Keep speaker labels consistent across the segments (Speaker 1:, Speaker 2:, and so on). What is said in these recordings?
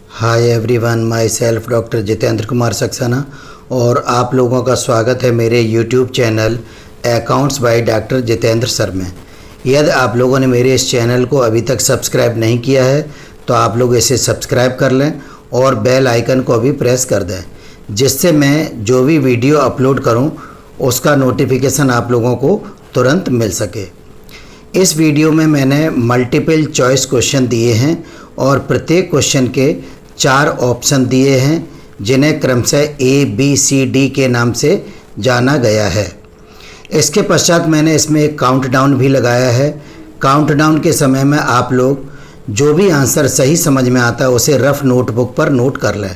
Speaker 1: Hi everyone, my self doctor Jitendra Kumar Saxena और आप लोगों का स्वागत है मेरे YouTube channel accounts by doctor Jitendra sir में। यदि आप लोगों ने मेरे इस चैनल को अभी तक सब्सक्राइब नहीं किया है तो आप लोग इसे सब्सक्राइब कर लें और बेल आइकन को भी प्रेस कर दें, जिससे मैं जो भी वीडियो अपलोड करूं उसका नोटिफिकेशन आप लोगों को तुरंत मिल सके। इस वीडियो में मैंने मल्टीपल चॉइस क्वेश्चन दिए हैं और प्रत्येक क्वेश्चन के 4 ऑप्शन दिए हैं जिन्हें क्रमशः A, B, C, D के नाम से जाना गया है। इसके पश्चात मैंने इसमें एक काउंटडाउन भी लगाया है। काउंटडाउन के समय में आप लोग जो भी आंसर सही समझ में आता है उसे रफ नोटबुक पर नोट कर लें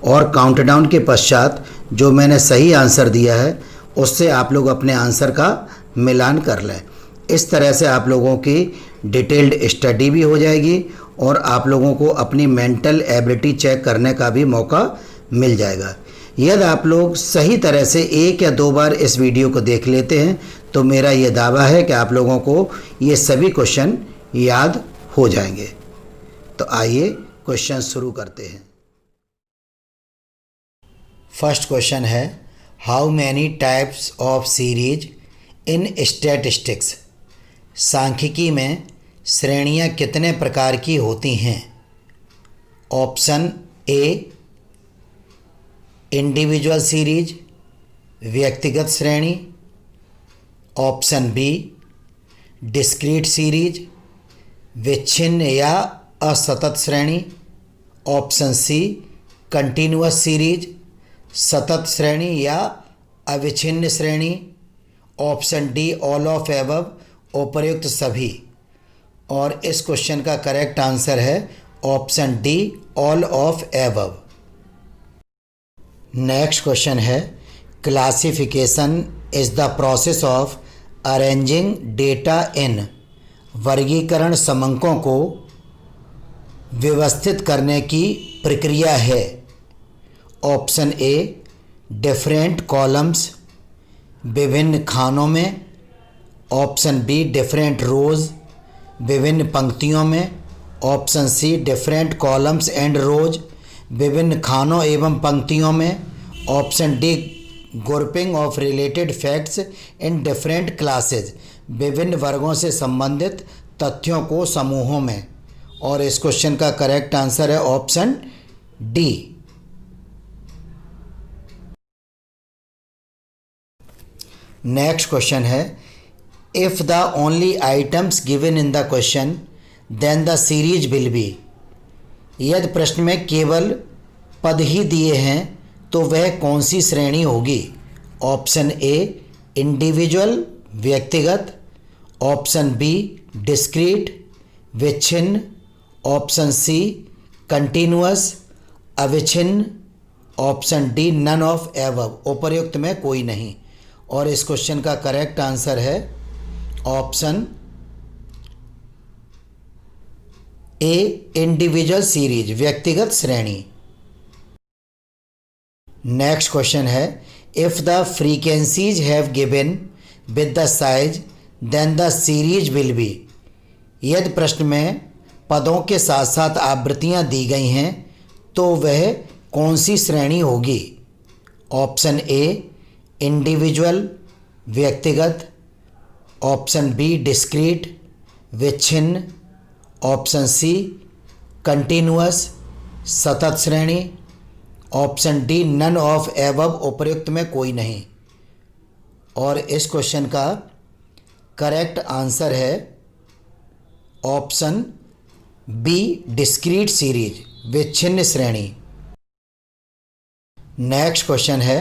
Speaker 1: और काउंटडाउन के पश्चात जो मैंने सही आंसर दिया है उससे आप लोग अपने आंसर का मिलान कर लें। इस तरह से आप लोगों की डिटेल्ड स्टडी भी हो जाएगी और आप लोगों को अपनी मेंटल एबिलिटी चेक करने का भी मौका मिल जाएगा। यदि आप लोग सही तरह से 1 या 2 बार इस वीडियो को देख लेते हैं तो मेरा ये दावा है कि आप लोगों को ये सभी क्वेश्चन याद हो जाएंगे। तो आइए क्वेश्चन शुरू करते हैं। फर्स्ट क्वेश्चन है, how many types of series in statistics? सांख्यिकी में श्रेणियाँ कितने प्रकार की होती हैं? ऑप्शन ए इंडिविजुअल सीरीज, व्यक्तिगत श्रेणी। ऑप्शन बी डिस्क्रीट सीरीज, विच्छिन्न या असतत श्रेणी। ऑप्शन सी कंटिन्यूअस सीरीज, सतत श्रेणी या अविच्छिन्न श्रेणी। Option D all of above, उपर्युक्त सभी। और इस क्वेश्चन का करेक्ट आंसर है option D all of above. Next question है, classification is the process of arranging data in. वर्गीकरण समंकों को व्यवस्थित करने की प्रक्रिया है। ऑप्शन ए डिफरेंट कॉलम्स, विभिन्न खानों में। ऑप्शन बी डिफरेंट रोज, विभिन्न पंक्तियों में। Option C different columns and rows, विभिन्न खानों एवं पंक्तियों में। Option D grouping of related facts in different classes, विभिन्न वर्गों से संबंधित तथ्यों को समूहों में। और इस क्वेश्चन का करेक्ट आंसर है ऑप्शन डी। नेक्स्ट क्वेश्चन है, if the only items given in the question then the series will be. यदि प्रश्न में केवल पद ही दिए हैं तो वह कौन सी श्रेणी होगी? ऑप्शन ए इंडिविजुअल, व्यक्तिगत। ऑप्शन बी डिस्क्रीट, विच्छिन्न। ऑप्शन सी कंटिन्यूअस, अविच्छिन्न। Option D none of above, उपर्युक्त में कोई नहीं। और इस क्वेश्चन का करेक्ट आंसर है ऑप्शन ए इंडिविजुअल सीरीज, व्यक्तिगत श्रेणी। नेक्स्ट क्वेश्चन है, if the frequencies have given with the size then the series will be. यदि प्रश्न में पदों के साथ साथ आवृत्तियां दी गई हैं तो वह कौन सी श्रेणी होगी? ऑप्शन ए इंडिविजुअल, व्यक्तिगत। ऑप्शन बी डिस्क्रीट, विच्छिन्न। ऑप्शन सी कंटिन्यूअस, सतत श्रेणी। Option D none of above, उपर्युक्त में कोई नहीं। और इस क्वेश्चन का करेक्ट आंसर है ऑप्शन बी डिस्क्रीट सीरीज, विच्छिन्न श्रेणी। नेक्स्ट क्वेश्चन है,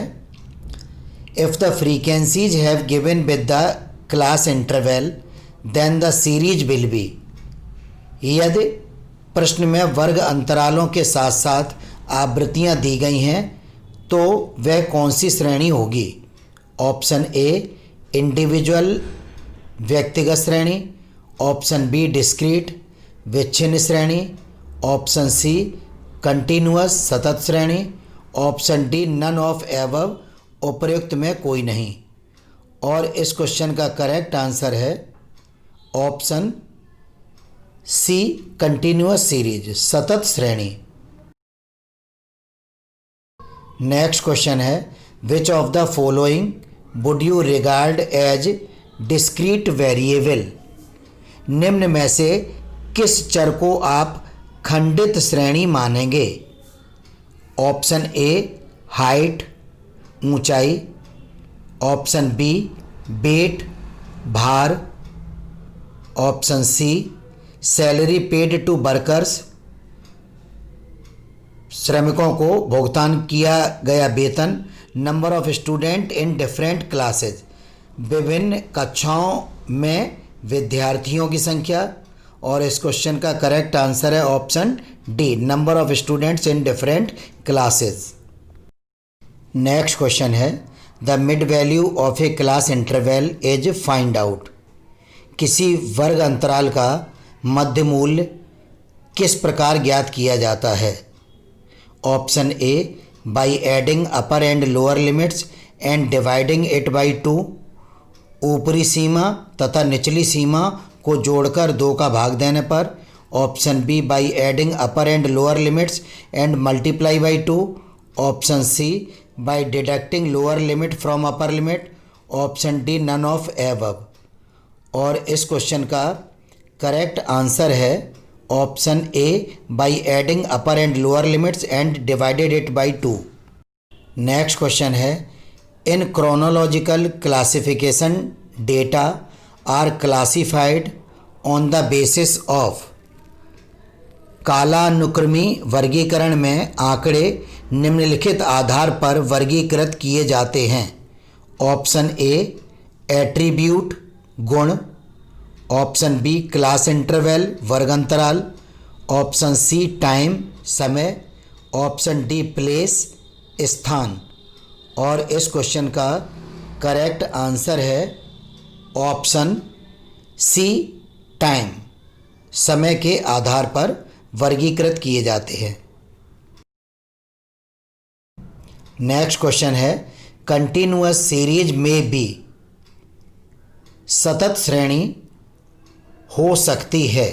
Speaker 1: if the frequencies have given with the class interval then the series will be. यदि प्रश्न में वर्ग अंतरालों के साथ साथ आवृत्तियां दी गई हैं तो वह कौन सी श्रेणी होगी? ऑप्शन ए इंडिविजुअल, व्यक्तिगत श्रेणी। ऑप्शन बी डिस्क्रीट, विच्छिन्न श्रेणी। ऑप्शन सी कंटिन्यूअस, सतत श्रेणी। Option D none of above, उपर्युक्त में कोई नहीं। और इस क्वेश्चन का करेक्ट आंसर है ऑप्शन सी कंटिन्यूअस सीरीज, सतत श्रेणी। नेक्स्ट क्वेश्चन है, which of the following would you regard as discrete variable? निम्न में से किस चर को आप खंडित श्रेणी मानेंगे? ऑप्शन ए हाइट ऊंचाई, ऑप्शन बी वेट भार, option C salary paid to workers श्रमिकों को भुगतान किया गया वेतन, number of student in different classes विभिन्न कक्षाओं में विद्यार्थियों की संख्या। और इस क्वेश्चन का करेक्ट आंसर है option D, number of students in different classes. Next question है, the mid value of a class interval is find out. किसी वर्ग अंतराल का मध्य मूल्य किस प्रकार ज्ञात किया जाता है? Option A by adding upper and lower limits and dividing it by 2, ऊपरी सीमा तथा निचली सीमा को जोड़कर 2 का भाग देने पर। Option B by adding upper and lower limits and multiply by 2, option C by deducting lower limit from upper limit, option D none of above. और इस क्वेश्चन का करेक्ट आंसर है option A by adding upper and lower limits and divided it by 2। Next question है, in chronological classification data are classified on the basis of. कालानुक्रमी वर्गीकरण में आंकड़े निम्नलिखित आधार पर वर्गीकृत किए जाते हैं। ऑप्शन ए एट्रीब्यूट गुण, ऑप्शन बी क्लास इंटरवल वर्गांतराल, ऑप्शन सी टाइम समय, ऑप्शन डी प्लेस स्थान। और इस क्वेश्चन का करेक्ट आंसर है ऑप्शन सी टाइम, समय के आधार पर वर्गीकृत किए जाते हैं। नेक्स्ट क्वेश्चन है, कंटिन्यूअस सीरीज में बी सतत श्रेणी हो सकती है।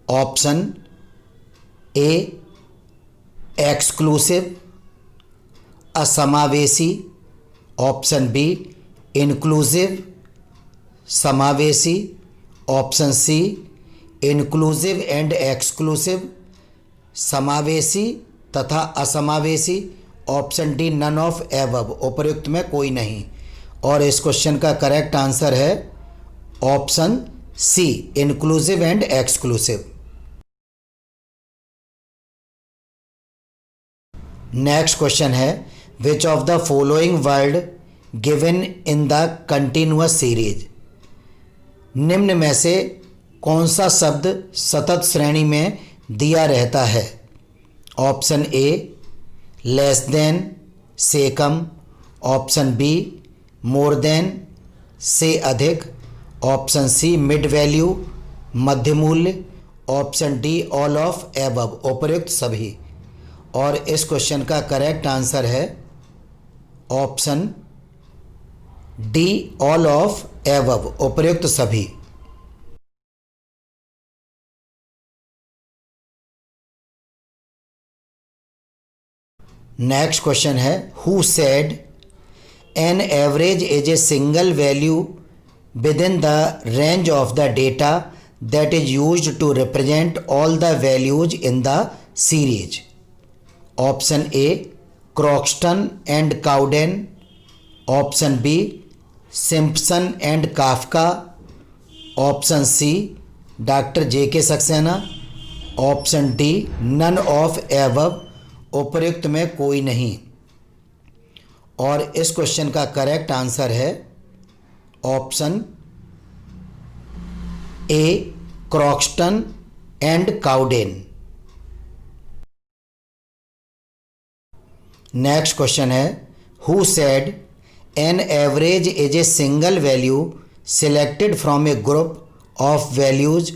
Speaker 1: ऑप्शन ए एक्सक्लूसिव असमावेशी, ऑप्शन बी इंक्लूसिव समावेशी, option C inclusive and exclusive समावेशी तथा असमावेशी, option D none of above, उपयुक्त में कोई नहीं। और इस क्वेश्चन का करेक्ट आंसर है option C inclusive and exclusive. Next question है, which of the following word given in the continuous series? निम्न में से कौन सा शब्द सतत श्रेणी में दिया रहता है? ऑप्शन ए लेस देन से कम, ऑप्शन बी मोर देन से अधिक, ऑप्शन सी मिड वैल्यू मध्य मूल्य, option D all of above, उपयुक्त सभी। और इस क्वेश्चन का करेक्ट आंसर है option D all of above, उपयुक्त सभी। नेक्स्ट क्वेश्चन है, who said an average is a single value within the range of the data that is used to represent all the values in the series? Option A Croxton and Cowden, option B Simpson and Kafka, option C doctor जे.के. Saxena, option D none of above, उपयुक्त में कोई नहीं। और इस question का correct answer है option A Croxton and Cowden. Next question है, who said an average is a single value selected from a group of values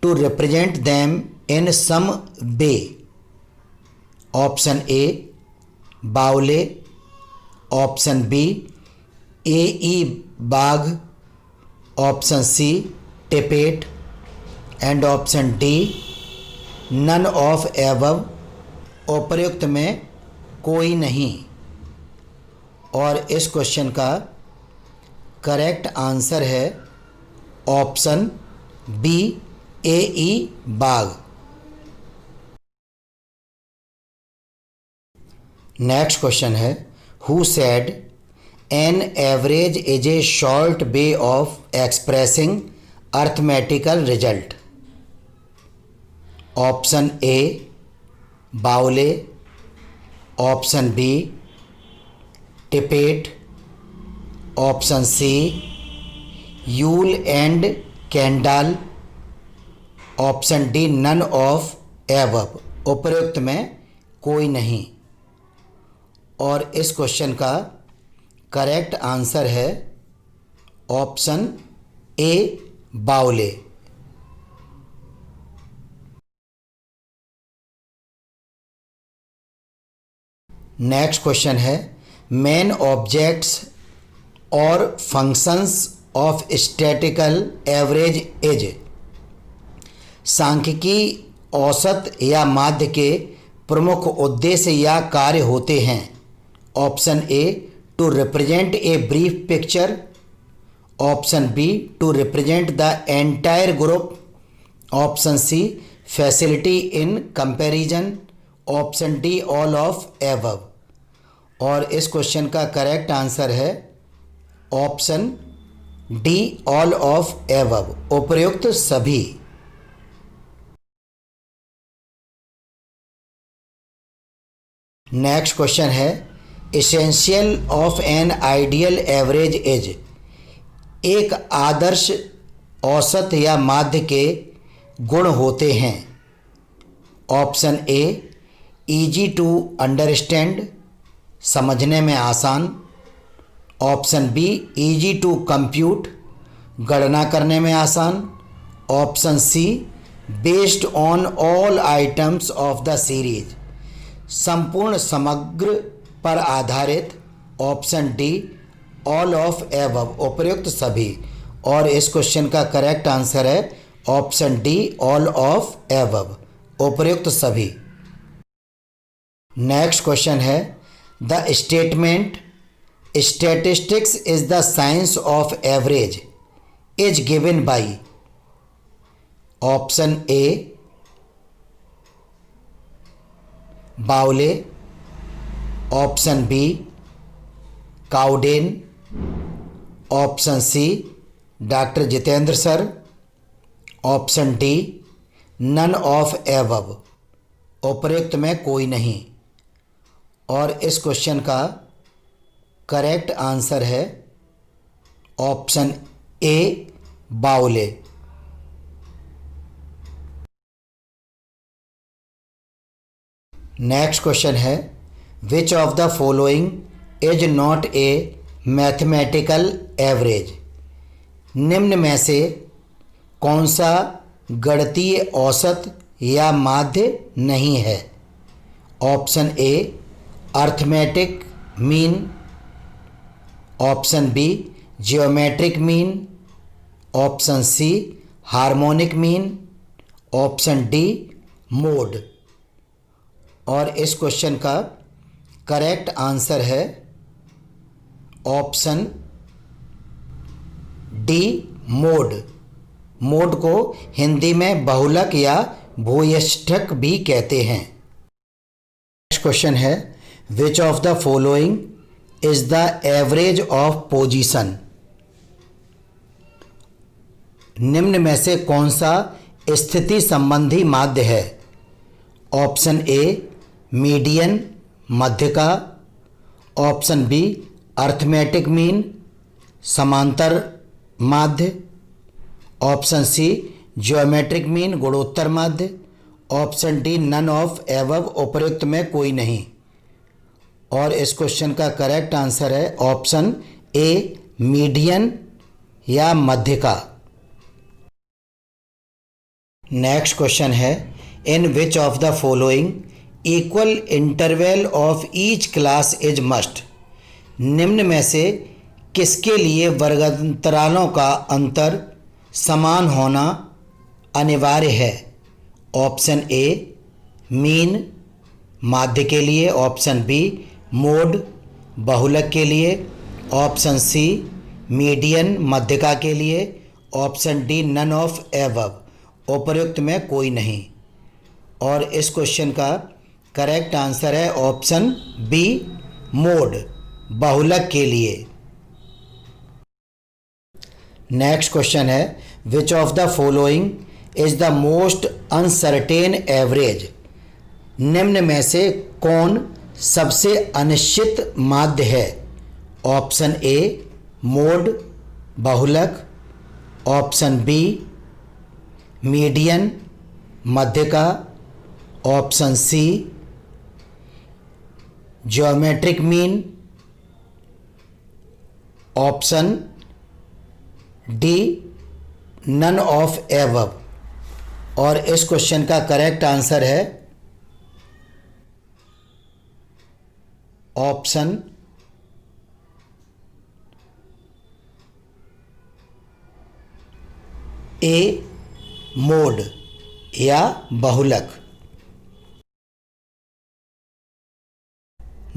Speaker 1: to represent them in some way? Option A Bowley, option B A बाघ, option C Tippett and option D none of above, उपयुक्त में कोई नहीं। और इस question का correct answer है option B, A E बाघ। नेक्स्ट क्वेश्चन है, who said an average is a short way of expressing arithmetical result. Option A Bowley, option B Tippett, option C Yule and Kendall, option D none of above. उपरोक्त में कोई नहीं। और इस question का correct answer है option A Bowley. Next question है, main objects और functions of statistical average is. सांख्यिकी औसत या माध्य के प्रमुख उद्देश्य या कार्य होते हैं। Option A to represent a brief picture, option B to represent the entire group, option C facility in comparison, option D all of above. और इस क्वेश्चन का करेक्ट आंसर है option D all of above, उपर्युक्त सभी। Next question है, essential of an ideal average is. एक आदर्श औसत या माध्य के गुण होते हैं। Option A easy to understand, समझने में आसान, option be easy to compute, गणना करने में आसान, option C based on all items of the series, संपूर्ण समग्र पर आधारित, option D all of above, उपर्युक्त सभी। और इस क्वेश्चन का करेक्ट आंसर है option D all of above, उपर्युक्त सभी। नेक्स्ट क्वेश्चन है, the statement statistics is the science of average is given by. Option A Bowley, option B Cowden, option C doctor Jitendra sir, option D none of above, उपर्युक्त में कोई नहीं। और इस question का करेक्ट आंसर है option A Bowley. Next question है, which of the following is not a mathematical average. निम्न में से कौन सा गणितीय औसत या माध्य नहीं है। Option A arithmetic mean, option B geometric mean, option C harmonic mean, option D mode. और इस क्वेश्चन का करेक्ट आंसर है ऑप्शन डी मोड। मोड को हिंदी में बहुलक या भूयष्ठक भी कहते हैं। नेक्स्ट क्वेश्चन है, which of the following is the average of position. निम्न में से कौन सा स्थिति संबंधी माध्य है। ऑप्शन ए मीडियन, मध्य का, ऑप्शन बी अर्थमेटिक मीन, समांतर माध्य, ऑप्शन सी ज्योमेट्रिक मीन, गुणोत्तर माध्य, option D none of above, उपर्युक्त में कोई नहीं। और इस क्वेश्चन का करेक्ट आंसर है ऑप्शन ए मीडियन या मध्य का। नेक्स्ट क्वेश्चन है, in which of the following equal interval of each class is must. निम्न में से किसके लिए वर्गांतरालों का अंतर समान होना अनिवार्य है। ऑप्शन ए मीन, माध्य के लिए, ऑप्शन बी मोड बहुलक के लिए, ऑप्शन सी मीडियन मध्यका के लिए, option D none of above उपर्युक्त में कोई नहीं। और इस क्वेश्चन का करेक्ट आंसर है ऑप्शन बी मोड बहुलक के लिए। नेक्स्ट क्वेश्चन है which of the following is the most uncertain average. निम्न में से कौन सबसे अनिश्चित माध्य है? ऑप्शन ए मोड बहुलक, ऑप्शन बी मीडियन मध्यका, option C geometric mean, option D none of above. और इस क्वेश्चन का करेक्ट आंसर है ऑप्शन ए मोड या बहुलक।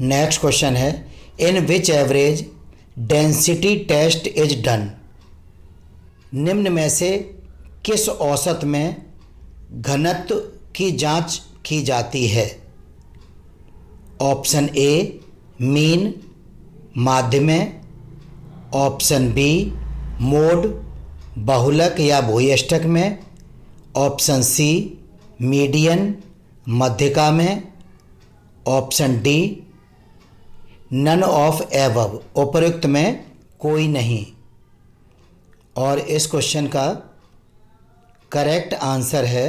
Speaker 1: नेक्स्ट क्वेश्चन है in which average density test is done. निम्न में से किस औसत में घनत्व की जांच की जाती है? ऑप्शन ए मीन माध्य में, ऑप्शन बी मोड बहुलक या भूयष्टक में, ऑप्शन सी मीडियन मध्यका में, option D none of above उपर्युक्त में कोई नहीं। और इस क्वेश्चन का करेक्ट आंसर है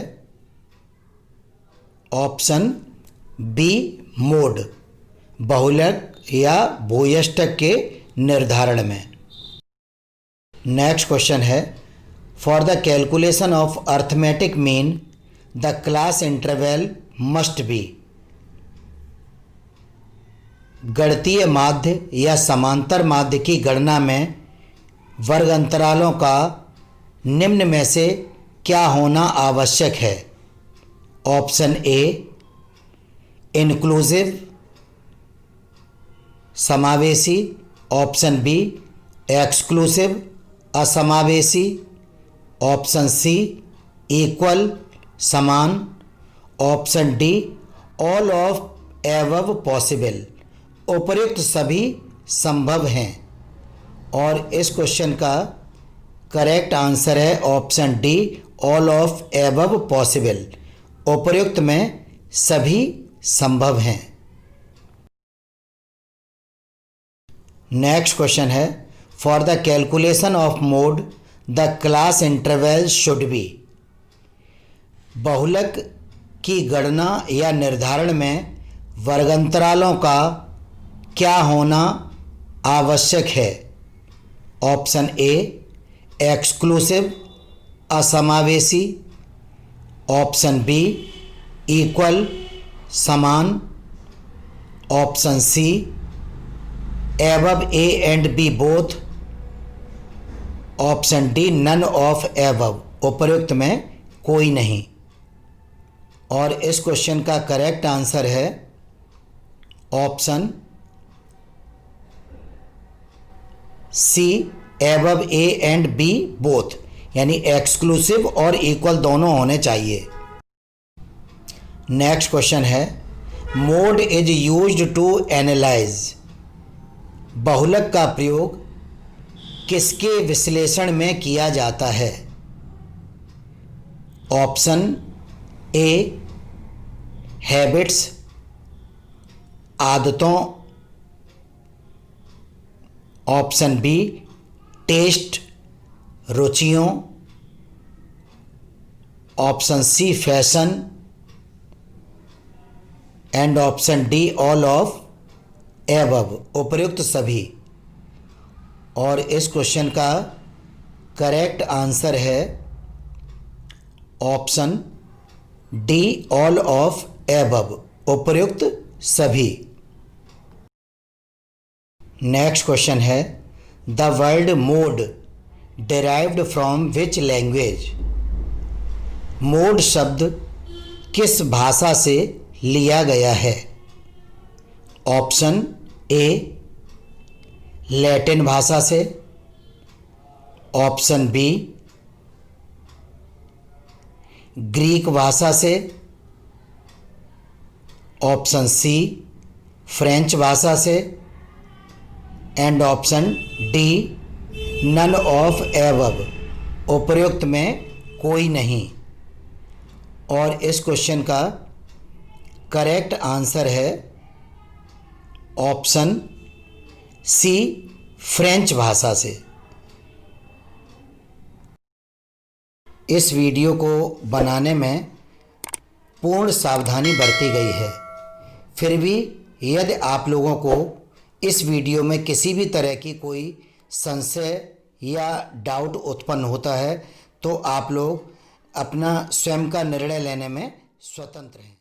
Speaker 1: ऑप्शन बी मोड बहुलक या भूयष्टक के निर्धारण में। नेक्स्ट क्वेश्चन है for the calculation of arithmetic mean the class interval must be. गणितीय माध्य या समांतर माध्य की गणना में वर्ग अंतरालों का निम्न में से क्या होना आवश्यक है? ऑप्शन ए इंक्लूसिव समावेशी, ऑप्शन बी एक्सक्लूसिव असमावेशी, ऑप्शन सी इक्वल समान, option D all of above possible उपर्युक्त सभी संभव हैं। और इस क्वेश्चन का करेक्ट आंसर है option D all of above possible उपर्युक्त में सभी संभव हैं। नेक्स्ट क्वेश्चन है for the calculation of mode the class interval should be. बहुलक की गणना या निर्धारण में वर्गांतरालों का क्या होना आवश्यक है? ऑप्शन ए एक्सक्लूसिव असमावेशी, ऑप्शन बी इक्वल समान, option C above A and B both, option D none of above उपर्युक्त में कोई नहीं। और इस क्वेश्चन का करेक्ट आंसर है option C above A and B both, यानी एक्सक्लूसिव और इक्वल दोनों होने चाहिए। नेक्स्ट क्वेश्चन है mode is used to analyse. बहुलक का प्रयोग किसके विश्लेषण में किया जाता है? ऑप्शन ए हैबिट्स आदतों, ऑप्शन बी टेस्ट रुचियों, option C fashion and option D all of above उपर्युक्त सभी। और इस क्वेश्चन का करेक्ट आंसर है option D all of above उपर्युक्त सभी। नेक्स्ट क्वेश्चन है the word mode derived from which language. Mode शब्द किस भाषा से लिया गया है? ऑप्शन ए लैटिन भाषा से, ऑप्शन बी ग्रीक भाषा से, ऑप्शन सी फ्रेंच भाषा से and option D none of above, उपर्युक्त में कोई नहीं। और इस क्वेश्चन का करेक्ट आंसर है ऑप्शन सी फ्रेंच भाषा से। इस वीडियो को बनाने में पूर्ण सावधानी बरती गई है, फिर भी यदि आप लोगों को इस वीडियो में किसी भी तरह की कोई संशय या डाउट उत्पन्न होता है तो आप लोग अपना स्वयं का निर्णय लेने में स्वतंत्र हैं।